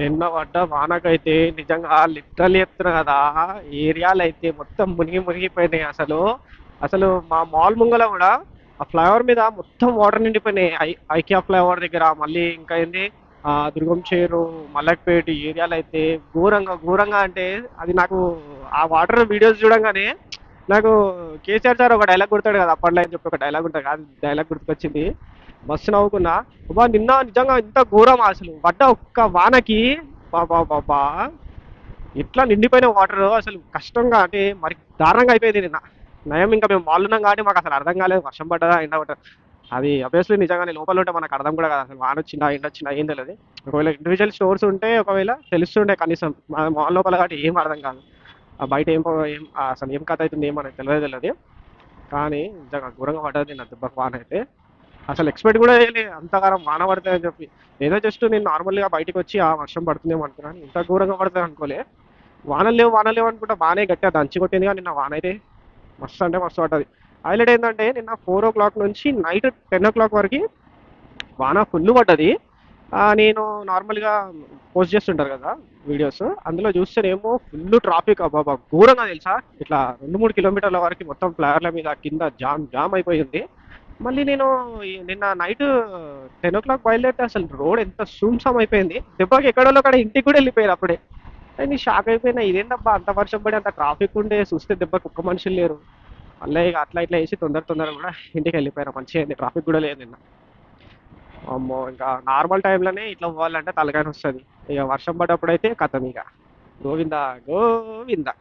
నిన్న పడ్డ వానకైతే నిజంగా లిటరల్లీ చెప్తున్నా కదా, ఏరియాలు అయితే మొత్తం మునిగిపోయినాయి. అసలు మా మాల్ ముంగల కూడా ఆ ఫ్లైఓవర్ మీద మొత్తం వాటర్ నిండిపోయినాయి. ఐకియా ఫ్లైఓవర్ దగ్గర, మళ్ళీ ఇంకా ఏంది, దుర్గం చేరు, మల్లక్పేట ఏరియాలు అయితే ఘోరంగా ఘోరంగా అంటే అది నాకు ఆ వాటర్ వీడియోస్ చూడంగానే నాకు కేసీఆర్ సార్ ఒక డైలాగ్ గుర్తాడు కదా, అప్పట్లో అని చెప్పి ఒక డైలాగ్ ఉంటుంది కాదు, డైలాగ్ గుర్తుకొచ్చింది. మస్తు నవ్వుకున్నా. అబ్బా నిన్న నిజంగా ఇంత ఘోరం అసలు పడ్డ ఒక్క వానకి. బాబా బాబా, ఇట్లా నిండిపోయిన వాటర్ అసలు కష్టంగా అంటే మరి దారుణంగా అయిపోయింది నిన్న. నయం ఇంకా మేము మాల్ ఉన్నాం కాబట్టి మాకు అసలు అర్థం కాలేదు వర్షం పడ్డదా ఎండ పడ్డదా. అది అబ్వియస్లీ నిజంగానే లోపల ఉంటే మనకు అర్థం కూడా కాదు అసలు వాన వచ్చిందా ఎండ వచ్చిందా ఏం తెలియదు. ఒకవేళ ఇండివిజువల్ స్టోర్స్ ఉంటే ఒకవేళ తెలుస్తుండే కనీసం, మా మాల్ లోపల కాబట్టి ఏం అర్థం కాదు. ఆ బయట అసలు ఏం కథ అవుతుంది ఏం మనకు తెలియదు. కానీ నిజంగా ఘోరంగా పడ్డది నిన్న దెబ్బకు వాన అయితే. అసలు ఎక్స్పెక్ట్ కూడా చేయలేదు అంతగానం వాన పడుతుందని చెప్పి. ఏదో జస్ట్ నేను నార్మల్గా బయటకు వచ్చి ఆ వర్షం పడుతుందేమో అనుకున్నాను, ఇంత ఘోరంగా పడుతుంది అనుకోలే. వానలు లేవు అనుకుంటా బాగానే గట్టిగా దంచి కొట్టింది. కానీ నిన్న వాన అయితే మస్తు అంటే మస్తు పడ్డది. హైలైట్ ఏంటంటే నిన్న 4 o'clock నుంచి నైట్ 10 o'clock వరకు వాన ఫుల్ పడ్డది. నేను నార్మల్గా పోస్ట్ చేస్తుంటారు కదా వీడియోస్, అందులో చూస్తేనేమో ఫుల్ ట్రాఫిక్. అబ్బాబా ఘోరంగా తెలుసా, ఇట్లా 2-3 కిలోమీటర్ల వరకు మొత్తం ఫ్లైఓవర్ల మీద కింద జామ్ జామ్ అయిపోయింది. మళ్ళీ నేను నిన్న నైట్ 10 o'clock బయలుదేరితే అసలు రోడ్ ఎంత సుంసం అయిపోయింది. దెబ్బకి ఎక్కడోళ్ళు అక్కడ ఇంటికి కూడా వెళ్ళిపోయారు అప్పుడే. నేను షాక్ అయిపోయినా, ఇదేంటబ్బా అంత వర్షం పడి అంత ట్రాఫిక్ ఉండే చూస్తే దెబ్బకి ఒక్క మనుషులు లేరు. మళ్ళీ ఇక అట్లా ఇట్లా వేసి తొందర కూడా ఇంటికి వెళ్ళిపోయారు. మంచిగా అయింది, ట్రాఫిక్ కూడా లేదు నిన్న. అమ్మో, ఇంకా నార్మల్ టైంలోనే ఇట్లా పోవాలంటే తలకాయ వస్తుంది. ఇక వర్షం పడ్డప్పుడు అయితే కథం ఇక గోవిందా గోవిందా.